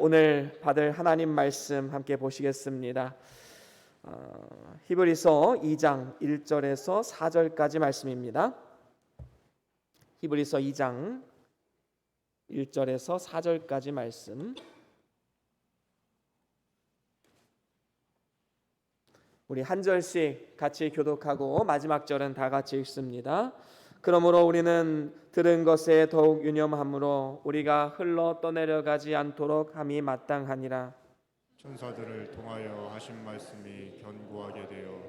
오늘 받을 하나님 말씀 함께 보시겠습니다. 히브리서 2장 1절에서 4절까지 말씀입니다. 히브리서 2장 1절에서 4절까지 말씀. 우리 한 절씩 같이 교독하고 마지막 절은 다 같이 읽습니다. 그러므로 우리는 들은 것에 더욱 유념함으로 우리가 흘러 떠내려가지 않도록 함이 마땅하니라. 천사들을 통하여 하신 말씀이 견고하게 되어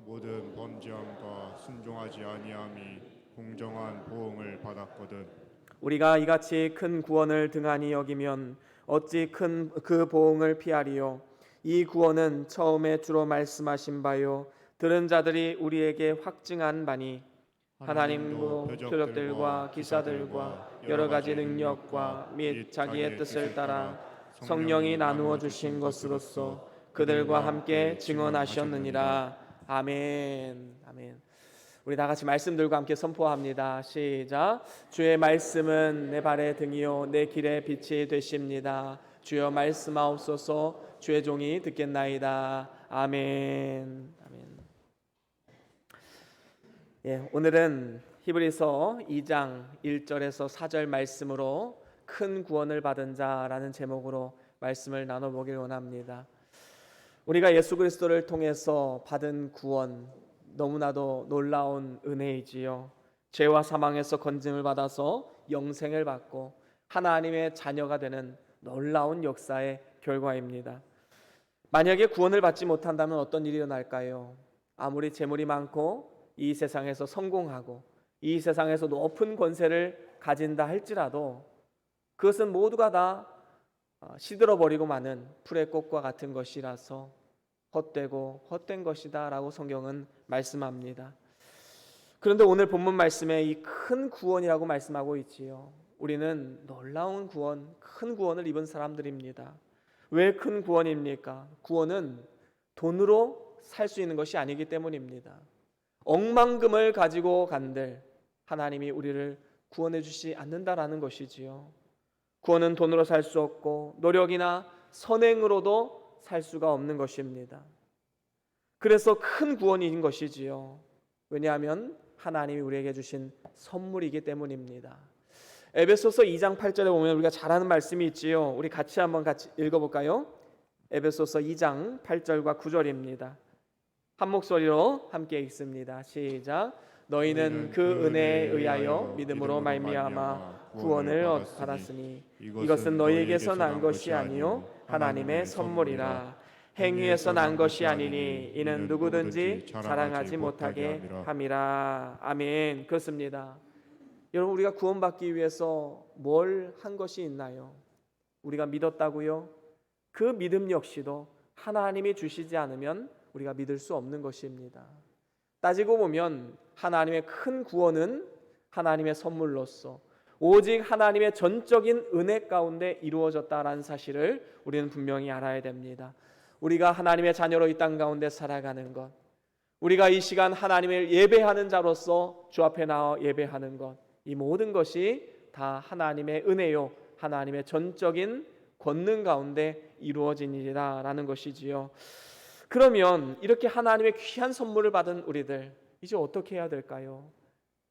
모든 범죄함과 순종하지 아니함이 공정한 보응을 받았거든. 우리가 이같이 큰 구원을 등한히 여기면 어찌 큰 그 보응을 피하리요. 이 구원은 처음에 주로 말씀하신 바요 들은 자들이 우리에게 확증한 바니 하나님도 표적들과 기사들과 여러 가지 능력과 및 자기의 뜻을 따라 성령이 나누어 주신 것으로서 그들과 함께 증언하셨느니라. 아멘. 아멘. 우리 다 같이 말씀 들고 함께 선포합니다. 시작. 주의 말씀은 내 발의 등이요 내 길의 빛이 되십니다. 주여 말씀하옵소서. 주의 종이 듣겠나이다. 아멘. 아멘. 오늘은 히브리서 2장 1절에서 4절 말씀으로 큰 구원을 받은 자라는 제목으로 말씀을 나눠보길 원합니다. 우리가 예수 그리스도를 통해서 받은 구원, 너무나도 놀라운 은혜이지요. 죄와 사망에서 건짐을 받아서 영생을 받고 하나님의 자녀가 되는 놀라운 역사의 결과입니다. 만약에 구원을 받지 못한다면 어떤 일이 일어날까요? 아무리 재물이 많고 이 세상에서 성공하고 이 세상에서 높은 권세를 가진다 할지라도 그것은 모두가 다 시들어버리고 마는 풀의 꽃과 같은 것이라서 헛되고 헛된 것이다 라고 성경은 말씀합니다. 그런데 오늘 본문 말씀에 이 큰 구원이라고 말씀하고 있지요. 우리는 놀라운 구원, 큰 구원을 입은 사람들입니다. 왜 큰 구원입니까? 구원은 돈으로 살 수 있는 것이 아니기 때문입니다. 억만금을 가지고 간들 하나님이 우리를 구원해 주시지 않는다라는 것이지요. 구원은 돈으로 살 수 없고 노력이나 선행으로도 살 수가 없는 것입니다. 그래서 큰 구원인 것이지요. 왜냐하면 하나님이 우리에게 주신 선물이기 때문입니다. 에베소서 2장 8절에 보면 우리가 잘 아는 말씀이 있지요. 우리 같이 읽어볼까요? 에베소서 2장 8절과 9절입니다. 한 목소리로 함께 읽습니다. 시작. 너희는 그 은혜에 의하여 믿음으로 말미암아 구원을 받았으니 이것은 너희에게서 난 것이 아니요 하나님의 선물이라. 행위에서 난 것이 아니니 이는 누구든지 자랑하지 못하게 함이라. 아멘. 그렇습니다. 여러분, 우리가 구원받기 위해서 뭘 한 것이 있나요? 우리가 믿었다고요? 그 믿음 역시도 하나님이 주시지 않으면 우리가 믿을 수 없는 것입니다. 따지고 보면 하나님의 큰 구원은 하나님의 선물로서 오직 하나님의 전적인 은혜 가운데 이루어졌다라는 사실을 우리는 분명히 알아야 됩니다. 우리가 하나님의 자녀로 이 땅 가운데 살아가는 것, 우리가 이 시간 하나님을 예배하는 자로서 주 앞에 나와 예배하는 것, 이 모든 것이 다 하나님의 은혜요 하나님의 전적인 권능 가운데 이루어진 일이라는 것이지요. 그러면 이렇게 하나님의 귀한 선물을 받은 우리들 이제 어떻게 해야 될까요?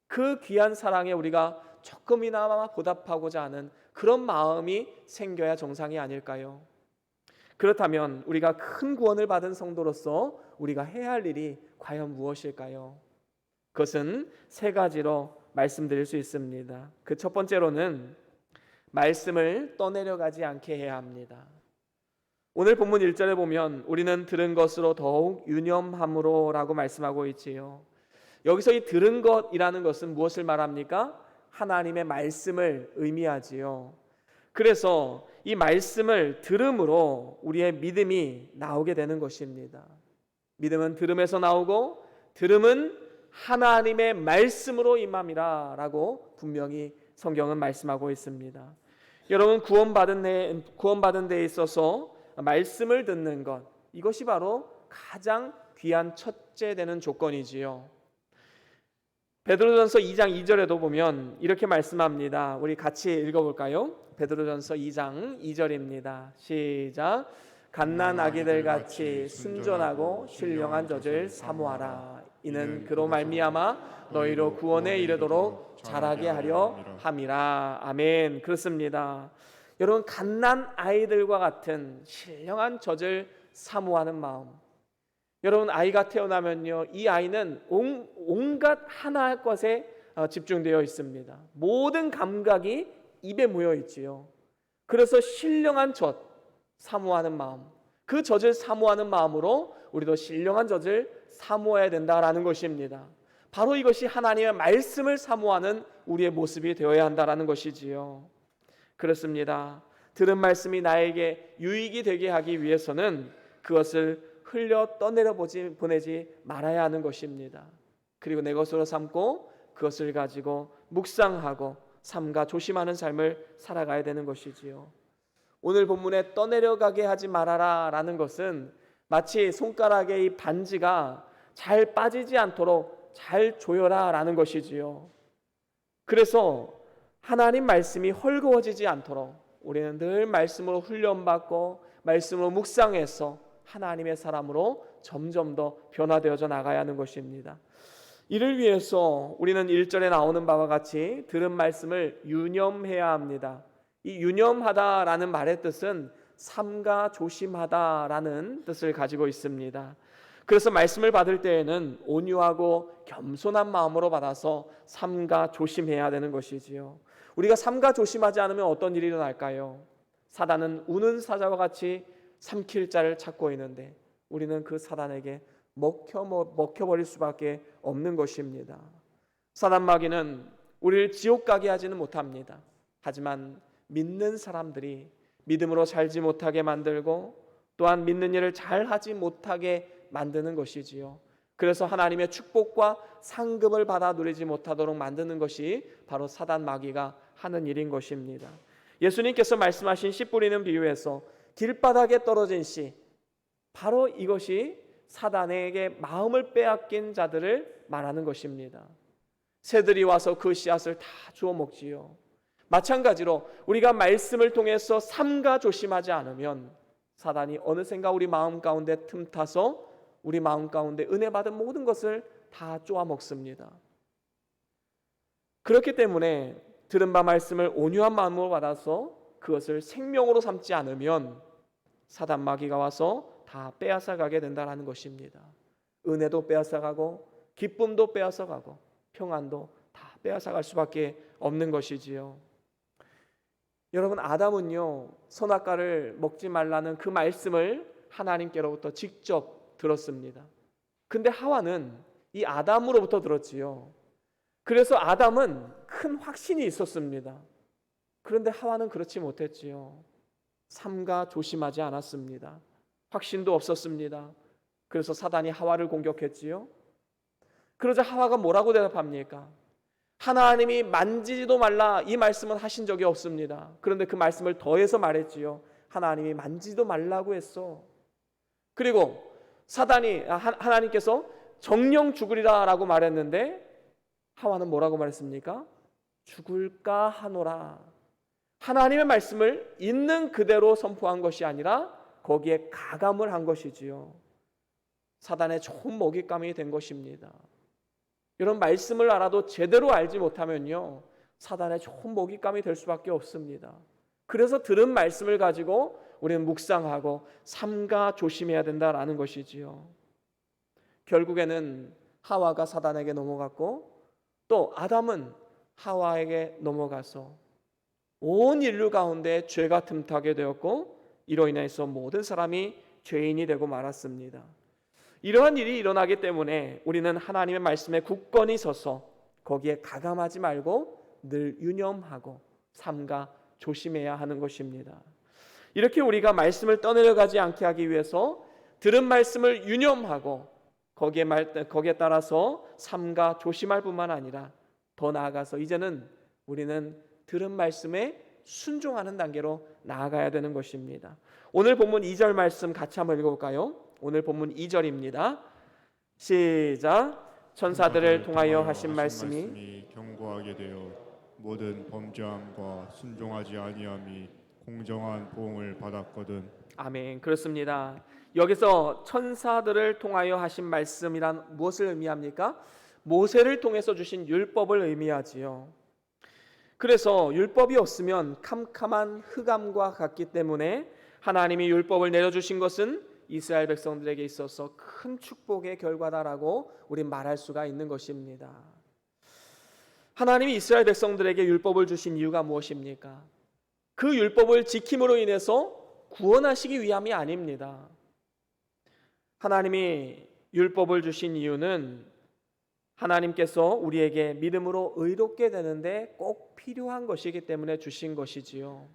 그 귀한 사랑에 우리가 조금이나마 보답하고자 하는 그런 마음이 생겨야 정상이 아닐까요? 그렇다면 우리가 큰 구원을 받은 성도로서 우리가 해야 할 일이 과연 무엇일까요? 그것은 세 가지로 말씀드릴 수 있습니다. 그 첫 번째로는 말씀을 떠내려가지 않게 해야 합니다. 오늘 본문 1절에 보면 우리는 들은 것으로 더욱 유념함으로 라고 말씀하고 있지요. 여기서 이 들은 것이라는 것은 무엇을 말합니까? 하나님의 말씀을 의미하지요. 그래서 이 말씀을 들음으로 우리의 믿음이 나오게 되는 것입니다. 믿음은 들음에서 나오고 들음은 하나님의 말씀으로 임함이라 라고 분명히 성경은 말씀하고 있습니다. 여러분, 구원받은 데 있어서 말씀을 듣는 것, 이것이 바로 가장 귀한 첫째 되는 조건이지요. 베드로전서 2장 2절에도 보면 이렇게 말씀합니다. 우리 같이 읽어볼까요? 베드로전서 2장 2절입니다. 시작. 갓난 아기들 같이 순전하고 신령한 젖을 사모하라. 이는 그로 말미암아 너희로 구원에 이르도록 자라게 하려 함이라. 아멘. 그렇습니다. 여러분, 갓난 아이들과 같은 신령한 젖을 사모하는 마음. 여러분, 아이가 태어나면요, 이 아이는 온갖 하나의 것에 집중되어 있습니다. 모든 감각이 입에 모여 있지요. 그래서 신령한 젖 사모하는 마음, 그 젖을 사모하는 마음으로 우리도 신령한 젖을 사모해야 된다라는 것입니다. 바로 이것이 하나님의 말씀을 사모하는 우리의 모습이 되어야 한다라는 것이지요. 그렇습니다. 들은 말씀이 나에게 유익이 되게 하기 위해서는 그것을 흘려 떠내려 보내지 말아야 하는 것입니다. 그리고 내 것으로 삼고 그것을 가지고 묵상하고 삼가 조심하는 삶을 살아가야 되는 것이지요. 오늘 본문에 떠내려가게 하지 말아라 라는 것은 마치 손가락의 이 반지가 잘 빠지지 않도록 잘 조여라 라는 것이지요. 그래서 하나님 말씀이 헐거워지지 않도록 우리는 늘 말씀으로 훈련받고 말씀으로 묵상해서 하나님의 사람으로 점점 더 변화되어져 나가야 하는 것입니다. 이를 위해서 우리는 1절에 나오는 바와 같이 들은 말씀을 유념해야 합니다. 이 유념하다라는 말의 뜻은 삼가 조심하다라는 뜻을 가지고 있습니다. 그래서 말씀을 받을 때에는 온유하고 겸손한 마음으로 받아서 삼가 조심해야 되는 것이지요. 우리가 삼가 조심하지 않으면 어떤 일이 일어날까요? 사단은 우는 사자와 같이 삼킬 자를 찾고 있는데 우리는 그 사단에게 먹혀버릴 수밖에 없는 것입니다. 사단 마귀는 우리를 지옥 가게 하지는 못합니다. 하지만 믿는 사람들이 믿음으로 살지 못하게 만들고 또한 믿는 일을 잘하지 못하게 만드는 것이지요. 그래서 하나님의 축복과 상급을 받아 누리지 못하도록 만드는 것이 바로 사단 마귀가 하는 일인 것입니다. 예수님께서 말씀하신 씨 뿌리는 비유에서 길바닥에 떨어진 씨, 바로 이것이 사단에게 마음을 빼앗긴 자들을 말하는 것입니다. 새들이 와서 그 씨앗을 다 주워 먹지요. 마찬가지로 우리가 말씀을 통해서 삼가 조심하지 않으면 사단이 어느샌가 우리 마음 가운데 틈타서 우리 마음 가운데 은혜 받은 모든 것을 다 쪼아 먹습니다. 그렇기 때문에 들은 바 말씀을 온유한 마음으로 받아서 그것을 생명으로 삼지 않으면 사단 마귀가 와서 다 빼앗아 가게 된다는 것입니다. 은혜도 빼앗아 가고 기쁨도 빼앗아 가고 평안도 다 빼앗아 갈 수밖에 없는 것이지요. 여러분, 아담은요 선악과를 먹지 말라는 그 말씀을 하나님께로부터 직접 들었습니다. 근데 하와는 이 아담으로부터 들었지요. 그래서 아담은 큰 확신이 있었습니다. 그런데 하와는 그렇지 못했지요. 삼가 조심하지 않았습니다. 확신도 없었습니다. 그래서 사단이 하와를 공격했지요. 그러자 하와가 뭐라고 대답합니까? 하나님이 만지지도 말라 이 말씀은 하신 적이 없습니다. 그런데 그 말씀을 더해서 말했지요. 하나님이 만지지도 말라고 했어. 그리고 하나님께서 정령 죽으리라 라고 말했는데 하와는 뭐라고 말했습니까? 죽을까 하노라. 하나님의 말씀을 있는 그대로 선포한 것이 아니라 거기에 가감을 한 것이지요. 사단의 좋은 먹잇감이 된 것입니다. 이런 말씀을 알아도 제대로 알지 못하면요 사단의 좋은 먹잇감이 될 수밖에 없습니다. 그래서 들은 말씀을 가지고 우리는 묵상하고 삼가 조심해야 된다라는 것이지요. 결국에는 하와가 사단에게 넘어갔고 또 아담은 하와에게 넘어가서 온 인류 가운데 죄가 틈타게 되었고 이로 인해서 모든 사람이 죄인이 되고 말았습니다. 이러한 일이 일어나기 때문에 우리는 하나님의 말씀에 굳건히 서서 거기에 가감하지 말고 늘 유념하고 삼가 조심해야 하는 것입니다. 이렇게 우리가 말씀을 떠내려가지 않게 하기 위해서 들은 말씀을 유념하고 거기에 따라서 삼가 조심할 뿐만 아니라 더 나아가서 이제는 우리는 들은 말씀에 순종하는 단계로 나아가야 되는 것입니다. 오늘 본문 2절 말씀 같이 한번 읽어볼까요? 오늘 본문 2절입니다. 시작. 천사들을 통하여 하신 말씀이 견고하게 되어 모든 범죄함과 순종하지 아니함이 공정한 보응을 받았거든. 아멘. 그렇습니다. 여기서 천사들을 통하여 하신 말씀이란 무엇을 의미합니까? 모세를 통해서 주신 율법을 의미하지요. 그래서 율법이 없으면 캄캄한 흑암과 같기 때문에 하나님이 율법을 내려주신 것은 이스라엘 백성들에게 있어서 큰 축복의 결과다라고 우린 말할 수가 있는 것입니다. 하나님이 이스라엘 백성들에게 율법을 주신 이유가 무엇입니까? 그 율법을 지킴으로 인해서 구원하시기 위함이 아닙니다. 하나님이 율법을 주신 이유는 하나님께서 우리에게 믿음으로 의롭게 되는데 꼭 필요한 것이기 때문에 주신 것이지요.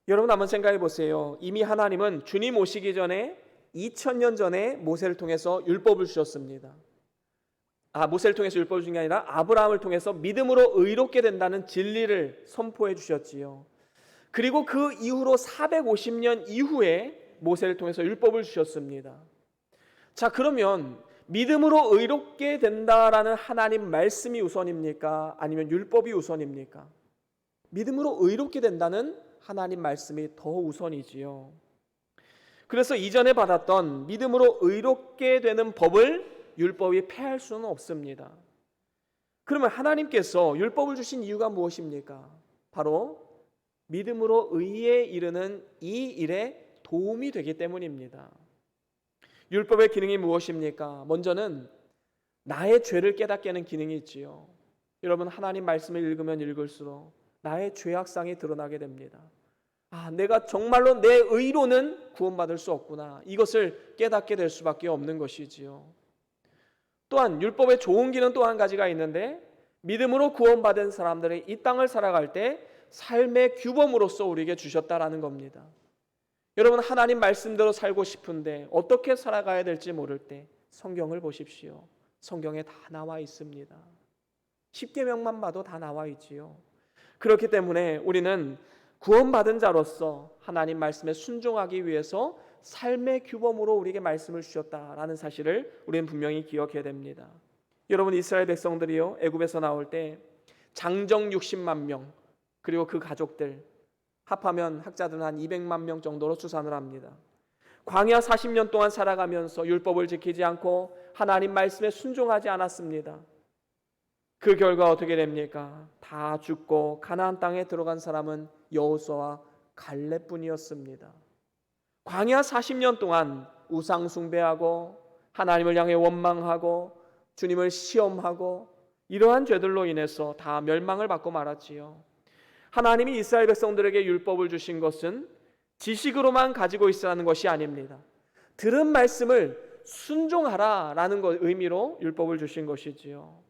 여러분 한번 생각해 보세요. 이미 하나님은 주님 오시기 전에 2000년 전에 모세를 통해서 율법을 주셨습니다. 모세를 통해서 율법을 준 게 아니라 아브라함을 통해서 믿음으로 의롭게 된다는 진리를 선포해 주셨지요. 그리고 그 이후로 450년 이후에 모세를 통해서 율법을 주셨습니다. 자, 그러면 믿음으로 의롭게 된다라는 하나님 말씀이 우선입니까? 아니면 율법이 우선입니까? 믿음으로 의롭게 된다는 하나님 말씀이 더 우선이지요. 그래서 이전에 받았던 믿음으로 의롭게 되는 법을 율법이 폐할 수는 없습니다. 그러면 하나님께서 율법을 주신 이유가 무엇입니까? 바로 믿음으로 의에 이르는 이 일에 도움이 되기 때문입니다. 율법의 기능이 무엇입니까? 먼저는 나의 죄를 깨닫게 하는 기능이 있지요. 여러분 하나님 말씀을 읽으면 읽을수록 나의 죄악상이 드러나게 됩니다. 내가 정말로 내 의로는 구원받을 수 없구나. 이것을 깨닫게 될 수밖에 없는 것이지요. 또한 율법의 좋은 기능 또 한 가지가 있는데 믿음으로 구원받은 사람들이 이 땅을 살아갈 때 삶의 규범으로서 우리에게 주셨다라는 겁니다. 여러분 하나님 말씀대로 살고 싶은데 어떻게 살아가야 될지 모를 때 성경을 보십시오. 성경에 다 나와 있습니다. 10계명만 봐도 다 나와 있지요. 그렇기 때문에 우리는 구원받은 자로서 하나님 말씀에 순종하기 위해서 삶의 규범으로 우리에게 말씀을 주셨다라는 사실을 우리는 분명히 기억해야 됩니다. 여러분 이스라엘 백성들이요 애굽에서 나올 때 장정 60만 명 그리고 그 가족들 합하면 학자들은 한 200만 명 정도로 추산을 합니다. 광야 40년 동안 살아가면서 율법을 지키지 않고 하나님 말씀에 순종하지 않았습니다. 그 결과 어떻게 됩니까? 다 죽고 가나안 땅에 들어간 사람은 여호수아와 갈렙뿐이었습니다. 광야 40년 동안 우상 숭배하고 하나님을 향해 원망하고 주님을 시험하고 이러한 죄들로 인해서 다 멸망을 받고 말았지요. 하나님이 이스라엘 백성들에게 율법을 주신 것은 지식으로만 가지고 있으라는 것이 아닙니다. 들은 말씀을 순종하라라는 의미로 율법을 주신 것이지요.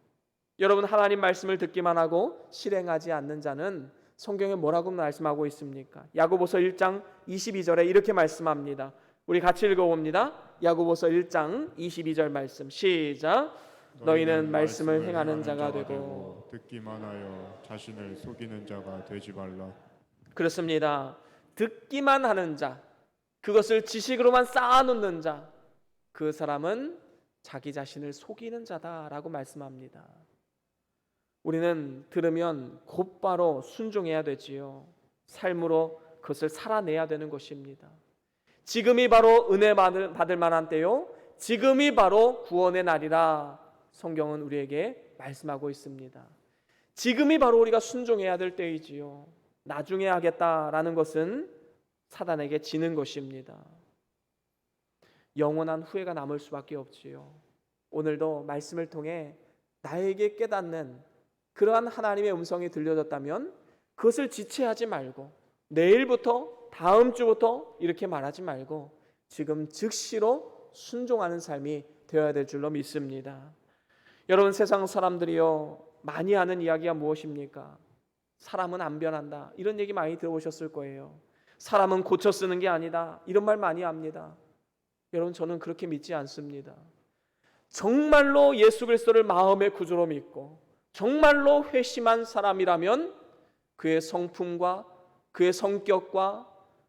여러분 하나님 말씀을 듣기만 하고 실행하지 않는 자는 성경에 뭐라고 말씀하고 있습니까? 야고보서 1장 22절에 이렇게 말씀합니다. 우리 같이 읽어봅니다. 야고보서 1장 22절 말씀 시작. 너희는 말씀을 행하는 자가 되고 듣기만 하여 자신을 속이는 자가 되지 말라. 그렇습니다. 듣기만 하는 자, 그것을 지식으로만 쌓아놓는 자, 그 사람은 자기 자신을 속이는 자다라고 말씀합니다. 우리는 들으면 곧바로 순종해야 되지요. 삶으로 그것을 살아내야 되는 것입니다. 지금이 바로 은혜 받을 만한 때요. 지금이 바로 구원의 날이라 성경은 우리에게 말씀하고 있습니다. 지금이 바로 우리가 순종해야 될 때이지요. 나중에 하겠다라는 것은 사단에게 지는 것입니다. 영원한 후회가 남을 수밖에 없지요. 오늘도 말씀을 통해 나에게 깨닫는 그러한 하나님의 음성이 들려졌다면 그것을 지체하지 말고 내일부터 다음 주부터 이렇게 말하지 말고 지금 즉시로 순종하는 삶이 되어야 될 줄로 믿습니다. 여러분 세상 사람들이요 많이 하는 이야기가 무엇입니까? 사람은 안 변한다 이런 얘기 많이 들어보셨을 거예요. 사람은 고쳐 쓰는 게 아니다 이런 말 많이 합니다. 여러분 저는 그렇게 믿지 않습니다. 정말로 예수 그리스도를 마음의 구주로 믿고 정말로 회심한 사람이라면 그의 성품과 그의 성격과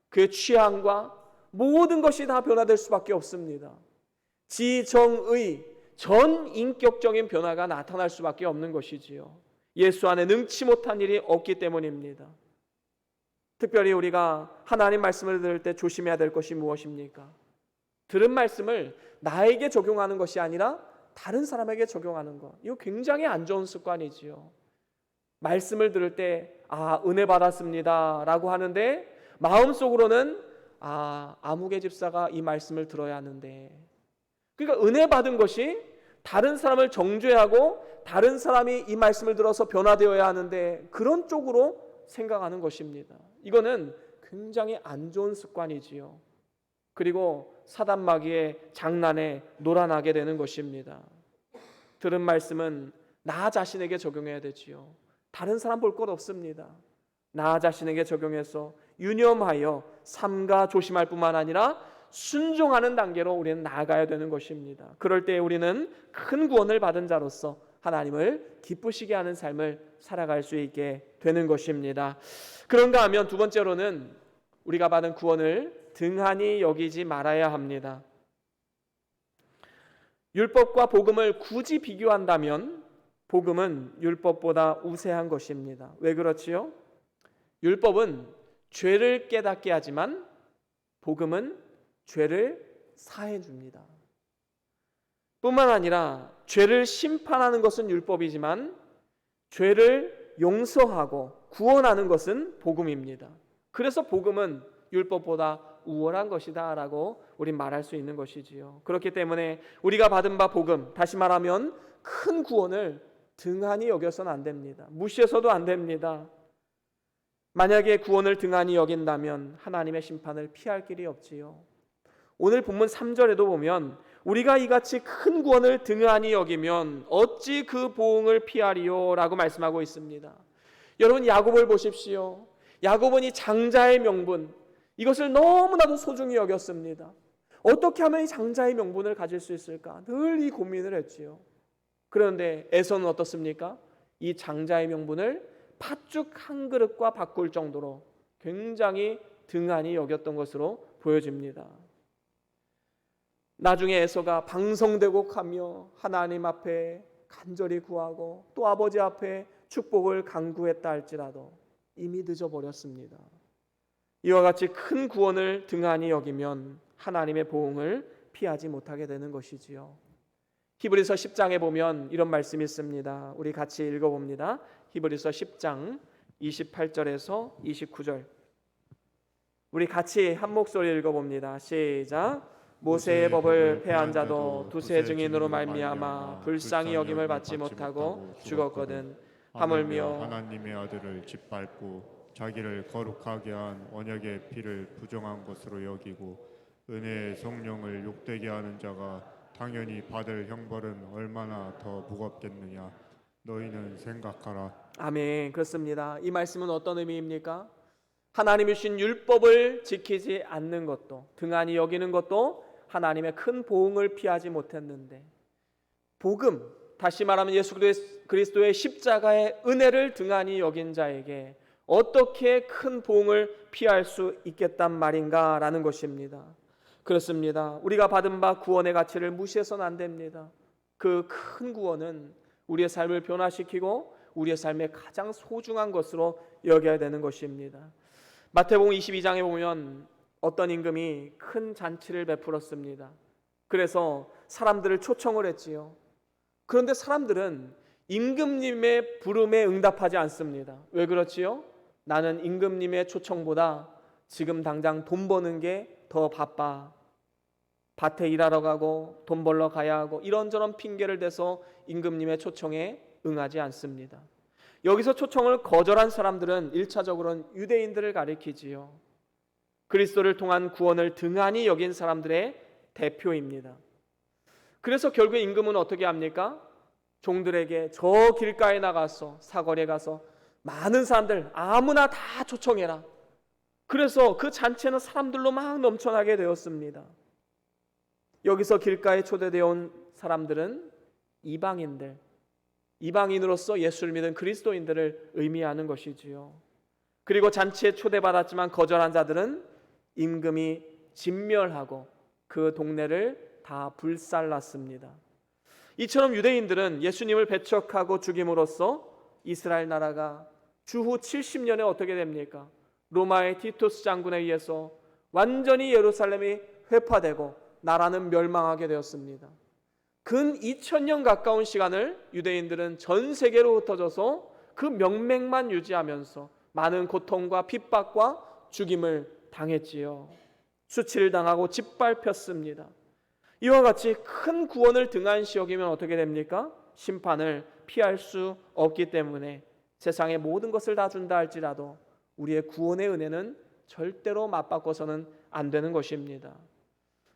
그의 취향과 모든 것이 다 변화될 수밖에 없습니다. 지정의 전 인격적인 변화가 나타날 수밖에 없는 것이지요. 예수 안에 능치 못한 일이 없기 때문입니다. 특별히 우리가 하나님 말씀을 들을 때 조심해야 될 것이 무엇입니까? 들은 말씀을 나에게 적용하는 것이 아니라 다른 사람에게 적용하는 것. 이거 굉장히 안 좋은 습관이지요. 말씀을 들을 때 은혜 받았습니다 라고 하는데 마음속으로는 아무개 집사가 이 말씀을 들어야 하는데, 그러니까 은혜 받은 것이 다른 사람을 정죄하고 다른 사람이 이 말씀을 들어서 변화되어야 하는데 그런 쪽으로 생각하는 것입니다. 이거는 굉장히 안 좋은 습관이지요. 그리고 사단 마귀의 장난에 놀아나게 되는 것입니다. 들은 말씀은 나 자신에게 적용해야 되지요. 다른 사람 볼 것 없습니다. 나 자신에게 적용해서 유념하여 삼가 조심할 뿐만 아니라 순종하는 단계로 우리는 나아가야 되는 것입니다. 그럴 때 우리는 큰 구원을 받은 자로서 하나님을 기쁘시게 하는 삶을 살아갈 수 있게 되는 것입니다. 그런가 하면 두 번째로는 우리가 받은 구원을 등한히 여기지 말아야 합니다. 율법과 복음을 굳이 비교한다면 복음은 율법보다 우세한 것입니다. 왜 그렇지요? 율법은 죄를 깨닫게 하지만 복음은 죄를 사해 줍니다. 뿐만 아니라 죄를 심판하는 것은 율법이지만 죄를 용서하고 구원하는 것은 복음입니다. 그래서 복음은 율법보다 우월한 것이다 라고 우린 말할 수 있는 것이지요. 그렇기 때문에 우리가 받은 바 복음, 다시 말하면 큰 구원을 등한히 여겨서는 안 됩니다. 무시해서도 안 됩니다. 만약에 구원을 등한히 여긴다면 하나님의 심판을 피할 길이 없지요. 오늘 본문 3절에도 보면 우리가 이같이 큰 구원을 등한히 여기면 어찌 그 보응을 피하리요 라고 말씀하고 있습니다. 여러분, 야곱을 보십시오. 야곱은 이 장자의 명분, 이것을 너무나도 소중히 여겼습니다. 어떻게 하면 이 장자의 명분을 가질 수 있을까? 늘 이 고민을 했지요. 그런데 에서는 어떻습니까? 이 장자의 명분을 팥죽 한 그릇과 바꿀 정도로 굉장히 등한히 여겼던 것으로 보여집니다. 나중에 에서가 방성대곡하며 하나님 앞에 간절히 구하고 또 아버지 앞에 축복을 간구했다 할지라도 이미 늦어버렸습니다. 이와 같이 큰 구원을 등한히 여기면 하나님의 보응을 피하지 못하게 되는 것이지요. 히브리서 10장에 보면 이런 말씀이 있습니다. 우리 같이 읽어봅니다. 히브리서 10장 28절에서 29절. 우리 같이 한 목소리 읽어봅니다. 시작. 모세의 법을 폐한 자도 두세 증인으로 말미암아 불쌍히 여김을 받지 못하고 죽었거든. 하물며 하나님의 아들을 짓밟고 자기를 거룩하게 한 언약의 피를 부정한 것으로 여기고 은혜의 성령을 욕되게 하는 자가 당연히 받을 형벌은 얼마나 더 무겁겠느냐. 너희는 생각하라. 아멘. 그렇습니다. 이 말씀은 어떤 의미입니까? 하나님이 주신 율법을 지키지 않는 것도, 등한히 여기는 것도 하나님의 큰 보응을 피하지 못했는데, 복음, 다시 말하면 예수 그리스도의 십자가의 은혜를 등한히 여긴 자에게 어떻게 큰 보응을 피할 수 있겠단 말인가라는 것입니다. 그렇습니다. 우리가 받은 바 구원의 가치를 무시해서는 안 됩니다. 그 큰 구원은 우리의 삶을 변화시키고 우리의 삶의 가장 소중한 것으로 여겨야 되는 것입니다. 마태복음 22장에 보면 어떤 임금이 큰 잔치를 베풀었습니다. 그래서 사람들을 초청을 했지요. 그런데 사람들은 임금님의 부름에 응답하지 않습니다. 왜 그렇지요? 나는 임금님의 초청보다 지금 당장 돈 버는 게 더 바빠. 밭에 일하러 가고 돈 벌러 가야 하고 이런저런 핑계를 대서 임금님의 초청에 응하지 않습니다. 여기서 초청을 거절한 사람들은 1차적으로는 유대인들을 가리키지요. 그리스도를 통한 구원을 등한히 여긴 사람들의 대표입니다. 그래서 결국 임금은 어떻게 합니까? 종들에게 저 길가에 나가서 사거리에 가서 많은 사람들 아무나 다 초청해라. 그래서 그 잔치는 사람들로 막 넘쳐나게 되었습니다. 여기서 길가에 초대되어 온 사람들은 이방인들, 이방인으로서 예수를 믿은 그리스도인들을 의미하는 것이지요. 그리고 잔치에 초대받았지만 거절한 자들은 임금이 진멸하고 그 동네를 다 불살랐습니다. 이처럼 유대인들은 예수님을 배척하고 죽임으로써 이스라엘 나라가 주후 70년에 어떻게 됩니까? 로마의 티투스 장군에 의해서 완전히 예루살렘이 회파되고 나라는 멸망하게 되었습니다. 근 2000년 가까운 시간을 유대인들은 전 세계로 흩어져서 그 명맥만 유지하면서 많은 고통과 핍박과 죽임을 당했지요. 수치를 당하고 짓밟혔습니다. 이와 같이 큰 구원을 등한시 여기면 어떻게 됩니까? 심판을 피할 수 없기 때문에 세상의 모든 것을 다 준다 할지라도 우리의 구원의 은혜는 절대로 맞바꿔서는 안 되는 것입니다.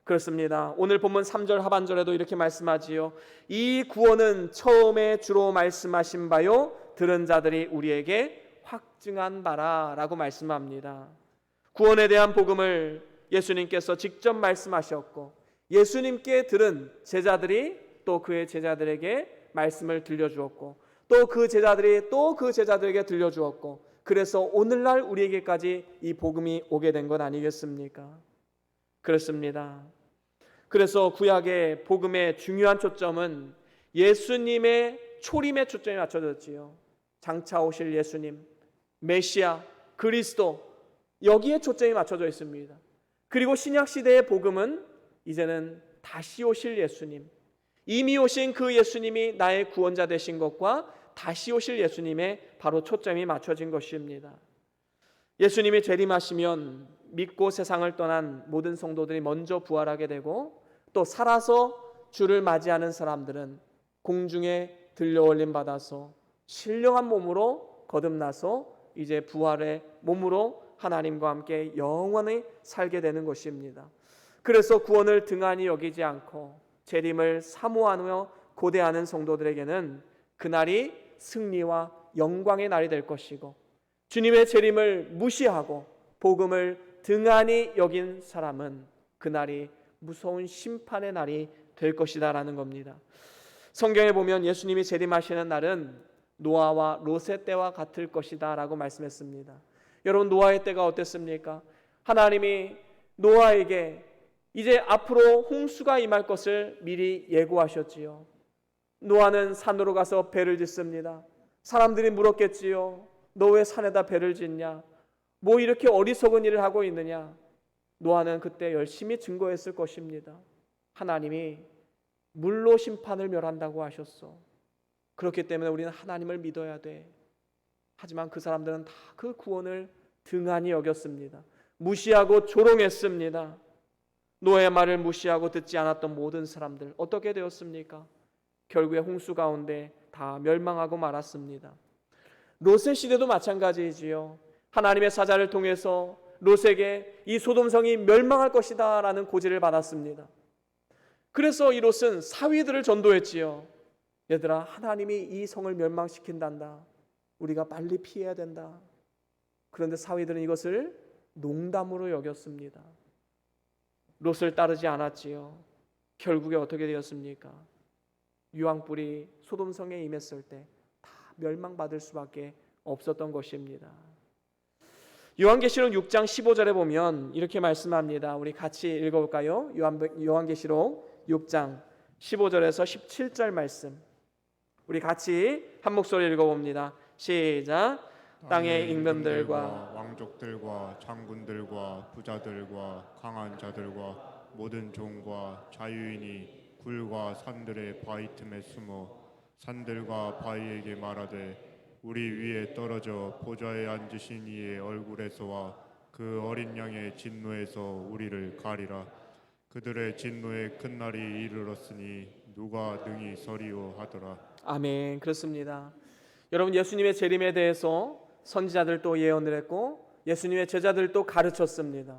그렇습니다. 오늘 본문 3절 하반절에도 이렇게 말씀하지요. 이 구원은 처음에 주로 말씀하신 바요 들은 자들이 우리에게 확증한 바라 라고 말씀합니다. 구원에 대한 복음을 예수님께서 직접 말씀하셨고 예수님께 들은 제자들이 또 그의 제자들에게 말씀을 들려주었고 또 그 제자들이 또 그 제자들에게 들려주었고 그래서 오늘날 우리에게까지 이 복음이 오게 된 것 아니겠습니까? 그렇습니다. 그래서 구약의 복음의 중요한 초점은 예수님의 초림에 초점이 맞춰졌지요. 장차 오실 예수님, 메시아, 그리스도 여기에 초점이 맞춰져 있습니다. 그리고 신약시대의 복음은 이제는 다시 오실 예수님, 이미 오신 그 예수님이 나의 구원자 되신 것과 다시 오실 예수님에 바로 초점이 맞춰진 것입니다. 예수님이 재림하시면 믿고 세상을 떠난 모든 성도들이 먼저 부활하게 되고 또 살아서 주를 맞이하는 사람들은 공중에 들려올림 받아서 신령한 몸으로 거듭나서 이제 부활의 몸으로 하나님과 함께 영원히 살게 되는 것입니다. 그래서 구원을 등한히 여기지 않고 재림을 사모하며 고대하는 성도들에게는 그날이 승리와 영광의 날이 될 것이고 주님의 재림을 무시하고 복음을 등한히 여긴 사람은 그날이 무서운 심판의 날이 될 것이다 라는 겁니다. 성경에 보면 예수님이 재림하시는 날은 노아와 롯의 때와 같을 것이다 라고 말씀했습니다. 여러분 노아의 때가 어땠습니까? 하나님이 노아에게 이제 앞으로 홍수가 임할 것을 미리 예고하셨지요. 노아는 산으로 가서 배를 짓습니다. 사람들이 물었겠지요. 너 왜 산에다 배를 짓냐? 뭐 이렇게 어리석은 일을 하고 있느냐? 노아는 그때 열심히 증거했을 것입니다. 하나님이 물로 심판을 멸한다고 하셨어. 그렇기 때문에 우리는 하나님을 믿어야 돼. 하지만 그 사람들은 다 그 구원을 등한히 여겼습니다. 무시하고 조롱했습니다. 노아의 말을 무시하고 듣지 않았던 모든 사람들 어떻게 되었습니까? 결국에 홍수 가운데 다 멸망하고 말았습니다. 롯의 시대도 마찬가지이지요. 하나님의 사자를 통해서 롯에게 이 소돔성이 멸망할 것이다 라는 고지를 받았습니다. 그래서 이 롯은 사위들을 전도했지요. 얘들아, 하나님이 이 성을 멸망시킨단다. 우리가 빨리 피해야 된다. 그런데 사위들은 이것을 농담으로 여겼습니다. 롯을 따르지 않았지요. 결국에 어떻게 되었습니까? 유황불이 소돔성에 임했을 때 다 멸망받을 수밖에 없었던 것입니다. 요한계시록 6장 15절에 보면 이렇게 말씀합니다. 우리 같이 읽어볼까요? 요한계시록 6장 15절에서 17절 말씀 우리 같이 한 목소리 읽어봅니다. 시작. 땅의 임금들과 왕족들과 장군들과 부자들과 강한 자들과 모든 종과 자유인이 굴과 산들의 바위 틈에 숨어 산들과 바위에게 말하되 우리 위에 떨어져 보좌에 앉으신 이의 얼굴에서와 그 어린 양의 진노에서 우리를 가리라. 그들의 진노의 큰 날이 이르렀으니 누가 능히 서리오 하더라. 아멘. 그렇습니다. 여러분 예수님의 재림에 대해서 선지자들도 예언을 했고 예수님의 제자들도 가르쳤습니다.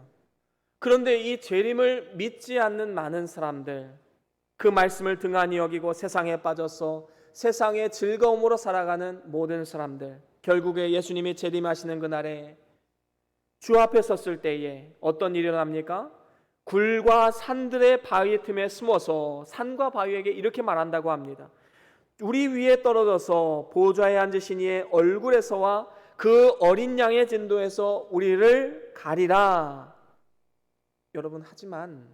그런데 이 재림을 믿지 않는 많은 사람들 그 말씀을 등한히 여기고 세상에 빠져서 세상의 즐거움으로 살아가는 모든 사람들 결국에 예수님이 재림하시는 그날에 주 앞에 섰을 때에 어떤 일이 일어납니까? 굴과 산들의 바위 틈에 숨어서 산과 바위에게 이렇게 말한다고 합니다. 우리 위에 떨어져서 보좌에 앉으신 이의 얼굴에서와 그 어린 양의 진도에서 우리를 가리라. 여러분 하지만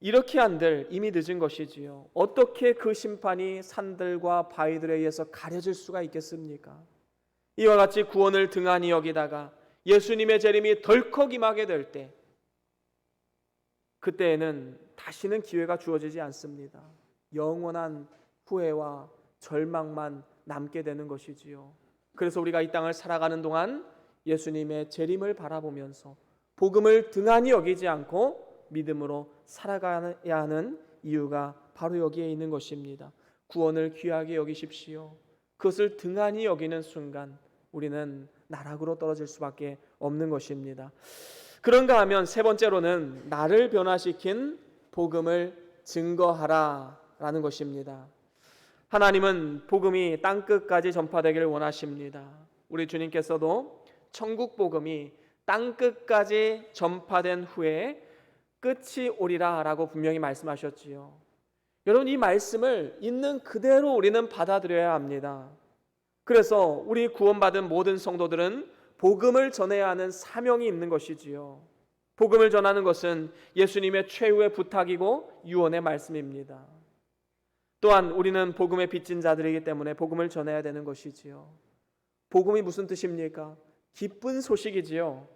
이렇게 한들 이미 늦은 것이지요. 어떻게 그 심판이 산들과 바위들에 의해서 가려질 수가 있겠습니까? 이와 같이 구원을 등한히 여기다가 예수님의 재림이 덜컥 임하게 될 때, 그때에는 다시는 기회가 주어지지 않습니다. 영원한 후회와 절망만 남게 되는 것이지요. 그래서 우리가 이 땅을 살아가는 동안 예수님의 재림을 바라보면서 복음을 등한히 여기지 않고 믿음으로 살아가야 하는 이유가 바로 여기에 있는 것입니다. 구원을 귀하게 여기십시오. 그것을 등한히 여기는 순간 우리는 나락으로 떨어질 수밖에 없는 것입니다. 그런가 하면 세 번째로는 나를 변화시킨 복음을 증거하라 라는 것입니다. 하나님은 복음이 땅끝까지 전파되기를 원하십니다. 우리 주님께서도 천국 복음이 땅끝까지 전파된 후에 끝이 오리라 라고 분명히 말씀하셨지요. 여러분, 이 말씀을 있는 그대로 우리는 받아들여야 합니다. 그래서 우리 구원받은 모든 성도들은 복음을 전해야 하는 사명이 있는 것이지요. 복음을 전하는 것은 예수님의 최후의 부탁이고 유언의 말씀입니다. 또한 우리는 복음에 빚진 자들이기 때문에 복음을 전해야 되는 것이지요. 복음이 무슨 뜻입니까? 기쁜 소식이지요.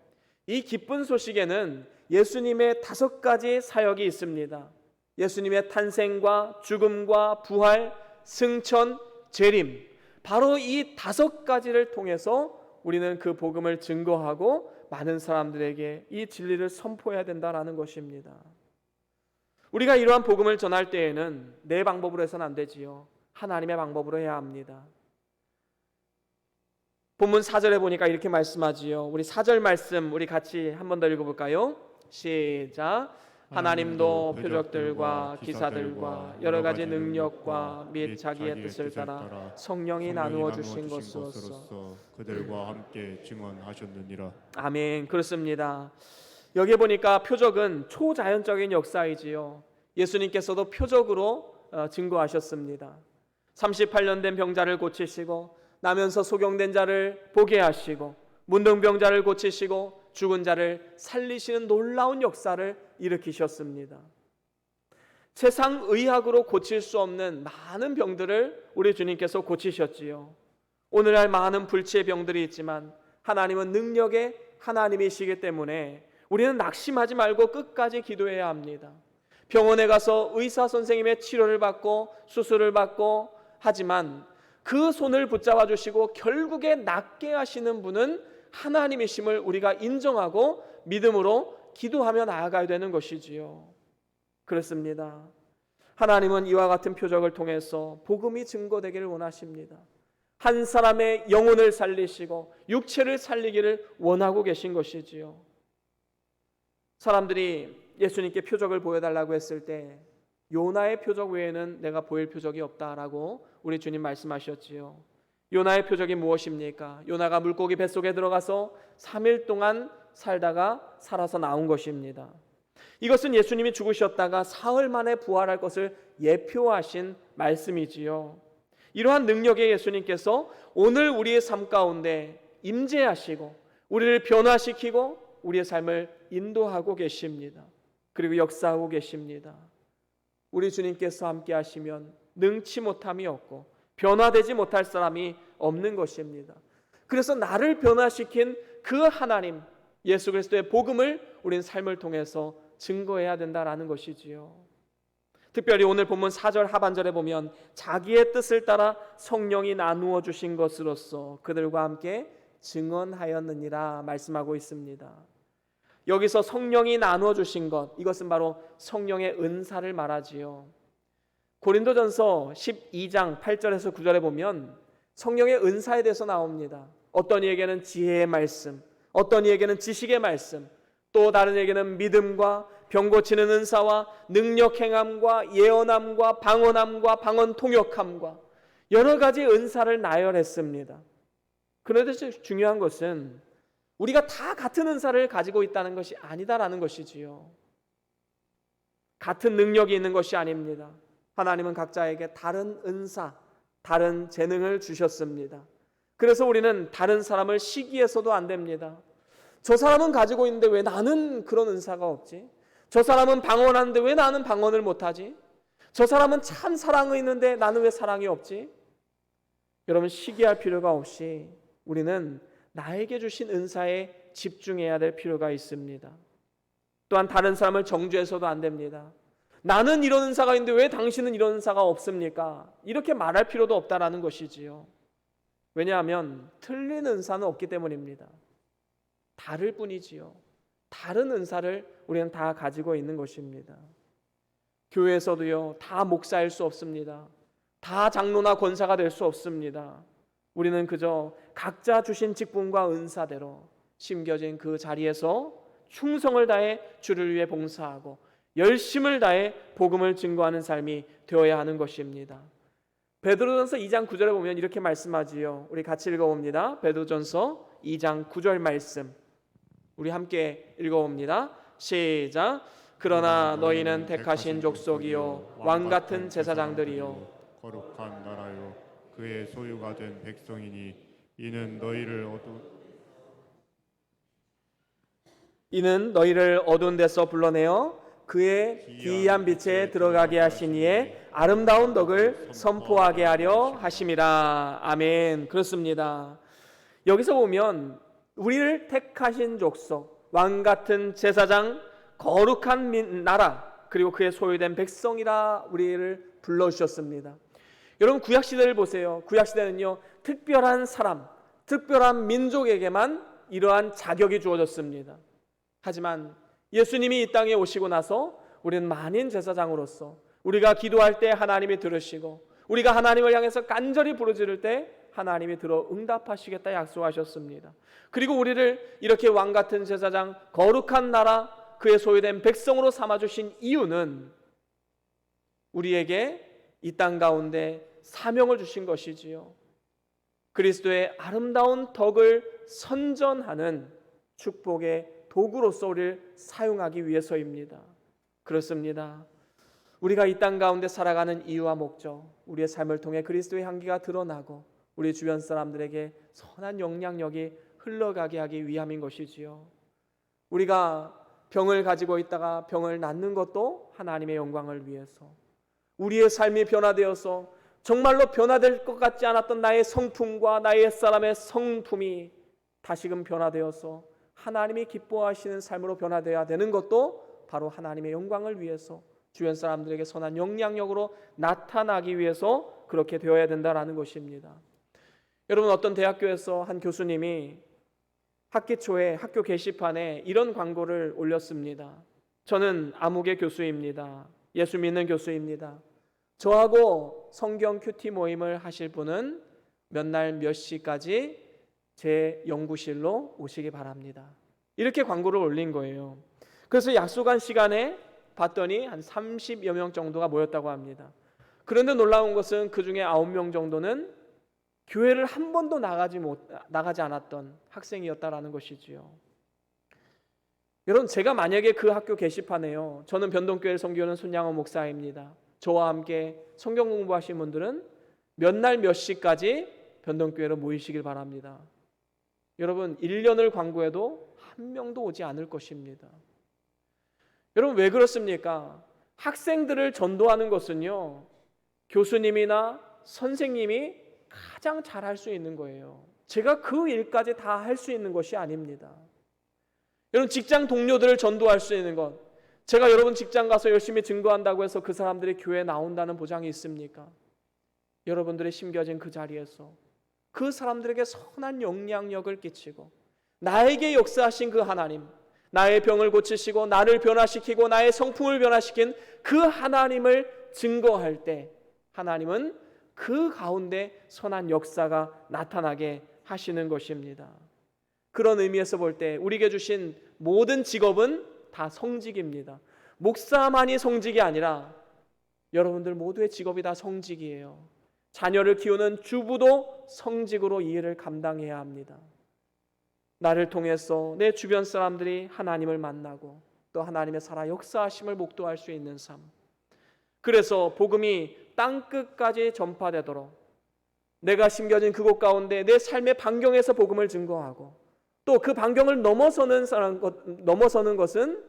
이 기쁜 소식에는 예수님의 5가지 사역이 있습니다. 예수님의 탄생과 죽음과 부활, 승천, 재림, 바로 이 5가지를 통해서 우리는 그 복음을 증거하고 많은 사람들에게 이 진리를 선포해야 된다라는 것입니다. 우리가 이러한 복음을 전할 때에는 내 방법으로 해서는 안 되지요. 하나님의 방법으로 해야 합니다. 본문 4절에 보니까 이렇게 말씀하지요. 우리 4절 말씀 우리 같이 한 번 더 읽어볼까요? 시작. 하나님도 표적들과 기사들과 여러 가지 능력과 및 자기의 뜻을 따라 성령이 나누어 주신 것으로서 그들과 함께 증언하셨느니라. 아멘. 그렇습니다. 여기 보니까 표적은 초자연적인 역사이지요. 예수님께서도 표적으로 증거하셨습니다. 38년 된 병자를 고치시고 나면서 소경된 자를 보게 하시고 문둥병자를 고치시고 죽은 자를 살리시는 놀라운 역사를 일으키셨습니다. 세상 의학으로 고칠 수 없는 많은 병들을 우리 주님께서 고치셨지요. 오늘날 많은 불치의 병들이 있지만 하나님은 능력의 하나님이시기 때문에 우리는 낙심하지 말고 끝까지 기도해야 합니다. 병원에 가서 의사 선생님의 치료를 받고 수술을 받고 하지만 그 손을 붙잡아 주시고 결국에 낫게 하시는 분은 하나님이심을 우리가 인정하고 믿음으로 기도하며 나아가야 되는 것이지요. 그렇습니다. 하나님은 이와 같은 표적을 통해서 복음이 증거되기를 원하십니다. 한 사람의 영혼을 살리시고 육체를 살리기를 원하고 계신 것이지요. 사람들이 예수님께 표적을 보여달라고 했을 때 요나의 표적 외에는 내가 보일 표적이 없다라고 우리 주님 말씀하셨지요. 요나의 표적이 무엇입니까? 요나가 물고기 뱃속에 들어가서 3일 동안 살다가 살아서 나온 것입니다. 이것은 예수님이 죽으셨다가 사흘 만에 부활할 것을 예표하신 말씀이지요. 이러한 능력의 예수님께서 오늘 우리의 삶 가운데 임재하시고 우리를 변화시키고 우리의 삶을 인도하고 계십니다. 그리고 역사하고 계십니다. 우리 주님께서 함께 하시면 능치 못함이 없고 변화되지 못할 사람이 없는 것입니다. 그래서 나를 변화시킨 그 하나님 예수 그리스도의 복음을 우리는 삶을 통해서 증거해야 된다라는 것이지요. 특별히 오늘 본문 4절 하반절에 보면 자기의 뜻을 따라 성령이 나누어 주신 것으로서 그들과 함께 증언하였느니라 말씀하고 있습니다. 여기서 성령이 나누어 주신 것, 이것은 바로 성령의 은사를 말하지요. 고린도전서 12장 8절에서 9절에 보면 성령의 은사에 대해서 나옵니다. 어떤 이에게는 지혜의 말씀, 어떤 이에게는 지식의 말씀, 또 다른 이에게는 믿음과 병 고치는 은사와 능력 행함과 예언함과 방언함과 방언 통역함과 여러 가지 은사를 나열했습니다. 그런데 중요한 것은 우리가 다 같은 은사를 가지고 있다는 것이 아니다라는 것이지요. 같은 능력이 있는 것이 아닙니다. 하나님은 각자에게 다른 은사, 다른 재능을 주셨습니다. 그래서 우리는 다른 사람을 시기해서도 안 됩니다. 저 사람은 가지고 있는데 왜 나는 그런 은사가 없지? 저 사람은 방언하는데 왜 나는 방언을 못하지? 저 사람은 참 사랑이 있는데 나는 왜 사랑이 없지? 여러분, 시기할 필요가 없이 우리는 나에게 주신 은사에 집중해야 될 필요가 있습니다. 또한 다른 사람을 정죄해서도 안 됩니다. 나는 이런 은사가 있는데 왜 당신은 이런 은사가 없습니까? 이렇게 말할 필요도 없다라는 것이지요. 왜냐하면 틀린 은사는 없기 때문입니다. 다를 뿐이지요. 다른 은사를 우리는 다 가지고 있는 것입니다. 교회에서도요, 다 목사일 수 없습니다. 다 장로나 권사가 될 수 없습니다. 우리는 그저 각자 주신 직분과 은사대로 심겨진 그 자리에서 충성을 다해 주를 위해 봉사하고 열심을 다해 복음을 증거하는 삶이 되어야 하는 것입니다. 베드로전서 2장 9절에 보면 이렇게 말씀하지요. 우리 같이 읽어봅니다. 베드로전서 2장 9절 말씀 우리 함께 읽어봅니다. 시작. 그러나 너희는 택하신 족속이요 왕같은 제사장들이요 거룩한 나라요 그의 소유가 된 백성이니 이는 너희를 어두운 데서 불러내어 그의 기이한 빛에 들어가게 하신 이의 아름다운 덕을 선포하게 하려 하심이라. 아멘. 그렇습니다. 여기서 보면 우리를 택하신 족속, 왕같은 제사장, 거룩한 나라, 그리고 그의 소유된 백성이라 우리를 불러주셨습니다. 여러분, 구약시대를 보세요. 구약시대는요, 특별한 사람, 특별한 민족에게만 이러한 자격이 주어졌습니다. 하지만 예수님이 이 땅에 오시고 나서 우리는 만인 제사장으로서 우리가 기도할 때 하나님이 들으시고 우리가 하나님을 향해서 간절히 부르짖을 때 하나님이 들어 응답하시겠다 약속하셨습니다. 그리고 우리를 이렇게 왕같은 제사장, 거룩한 나라, 그의 소유된 백성으로 삼아주신 이유는 우리에게 이 땅 가운데 사명을 주신 것이지요. 그리스도의 아름다운 덕을 선전하는 축복의 도구로서 우리를 사용하기 위해서입니다. 그렇습니다. 우리가 이 땅 가운데 살아가는 이유와 목적, 우리의 삶을 통해 그리스도의 향기가 드러나고 우리 주변 사람들에게 선한 영향력이 흘러가게 하기 위함인 것이지요. 우리가 병을 가지고 있다가 병을 낫는 것도 하나님의 영광을 위해서, 우리의 삶이 변화되어서 정말로 변화될 것 같지 않았던 나의 성품과 나의 옛사람의 성품이 다시금 변화되어서 하나님이 기뻐하시는 삶으로 변화되어야 되는 것도 바로 하나님의 영광을 위해서, 주변 사람들에게 선한 영향력으로 나타나기 위해서 그렇게 되어야 된다는 것입니다. 여러분, 어떤 대학교에서 한 교수님이 학기 초에 학교 게시판에 이런 광고를 올렸습니다. 저는 아무개 교수입니다. 예수 믿는 교수입니다. 저하고 성경 큐티 모임을 하실 분은 몇 날 몇 시까지 제 연구실로 오시기 바랍니다. 이렇게 광고를 올린 거예요. 그래서 약속한 시간에 봤더니 한 30여 명 정도가 모였다고 합니다. 그런데 놀라운 것은 그 중에 9명 정도는 교회를 한 번도 나가지 않았던 학생이었다라는 것이지요. 여러분, 제가 만약에 그 학교 게시판에요, 저는 변동교회 선교하는 손양호 목사입니다, 저와 함께 성경 공부하신 분들은 몇 날 몇 시까지 변동교회로 모이시길 바랍니다. 여러분, 1년을 광고해도 한 명도 오지 않을 것입니다. 여러분, 왜 그렇습니까? 학생들을 전도하는 것은요, 교수님이나 선생님이 가장 잘할 수 있는 거예요. 제가 그 일까지 다 할 수 있는 것이 아닙니다. 여러분, 직장 동료들을 전도할 수 있는 것, 제가 여러분 직장 가서 열심히 증거한다고 해서 그 사람들이 교회에 나온다는 보장이 있습니까? 여러분들의 심겨진 그 자리에서 그 사람들에게 선한 영향력을 끼치고 나에게 역사하신 그 하나님, 나의 병을 고치시고 나를 변화시키고 나의 성품을 변화시킨 그 하나님을 증거할 때 하나님은 그 가운데 선한 역사가 나타나게 하시는 것입니다. 그런 의미에서 볼 때 우리에게 주신 모든 직업은 다 성직입니다. 목사만이 성직이 아니라 여러분들 모두의 직업이 다 성직이에요. 자녀를 키우는 주부도 성직으로 이 일을 감당해야 합니다. 나를 통해서 내 주변 사람들이 하나님을 만나고 또 하나님의 살아 역사하심을 목도할 수 있는 삶, 그래서 복음이 땅끝까지 전파되도록 내가 심겨진 그곳 가운데 내 삶의 반경에서 복음을 증거하고 또 그 반경을 넘어서는 것은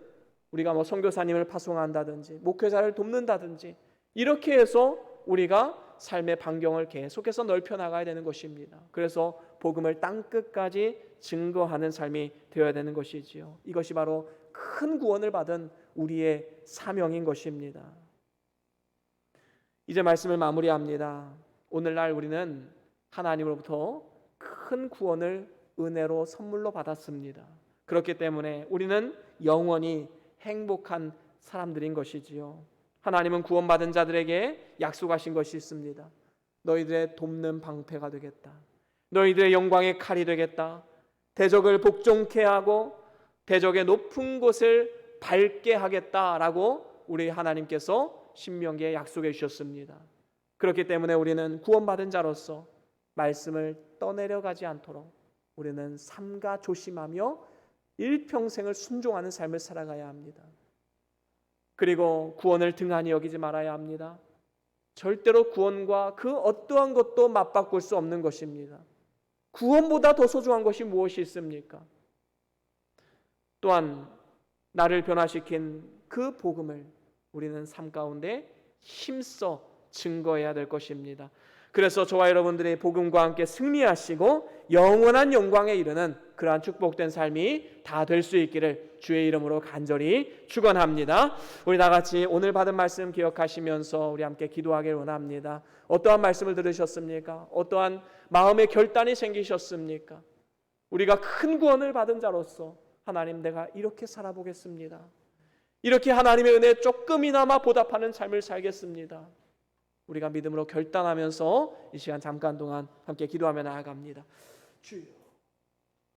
우리가 뭐 선교사님을 파송한다든지 목회자를 돕는다든지 이렇게 해서 우리가 삶의 반경을 계속해서 넓혀 나가야 되는 것입니다. 그래서 복음을 땅끝까지 증거하는 삶이 되어야 되는 것이지요. 이것이 바로 큰 구원을 받은 우리의 사명인 것입니다. 이제 말씀을 마무리합니다. 오늘날 우리는 하나님으로부터 큰 구원을 은혜로 선물로 받았습니다. 그렇기 때문에 우리는 영원히 행복한 사람들인 것이지요. 하나님은 구원받은 자들에게 약속하신 것이 있습니다. 너희들의 돕는 방패가 되겠다. 너희들의 영광의 칼이 되겠다. 대적을 복종케 하고 대적의 높은 곳을 밟게 하겠다라고 우리 하나님께서 신명기에 약속해 주셨습니다. 그렇기 때문에 우리는 구원받은 자로서 말씀을 떠내려가지 않도록 우리는 삼가 조심하며 일평생을 순종하는 삶을 살아가야 합니다. 그리고 구원을 등한히 여기지 말아야 합니다. 절대로 구원과 그 어떠한 것도 맞바꿀 수 없는 것입니다. 구원보다 더 소중한 것이 무엇이 있습니까? 또한 나를 변화시킨 그 복음을 우리는 삶 가운데 힘써 증거해야 될 것입니다. 그래서 저와 여러분들이 복음과 함께 승리하시고 영원한 영광에 이르는 그러한 축복된 삶이 다 될 수 있기를 주의 이름으로 간절히 축원합니다. 우리 다 같이 오늘 받은 말씀 기억하시면서 우리 함께 기도하길 원합니다. 어떠한 말씀을 들으셨습니까? 어떠한 마음의 결단이 생기셨습니까? 우리가 큰 구원을 받은 자로서 하나님, 내가 이렇게 살아보겠습니다. 이렇게 하나님의 은혜에 조금이나마 보답하는 삶을 살겠습니다. 우리가 믿음으로 결단하면서 이 시간 잠깐 동안 함께 기도하며 나아갑니다. 주여.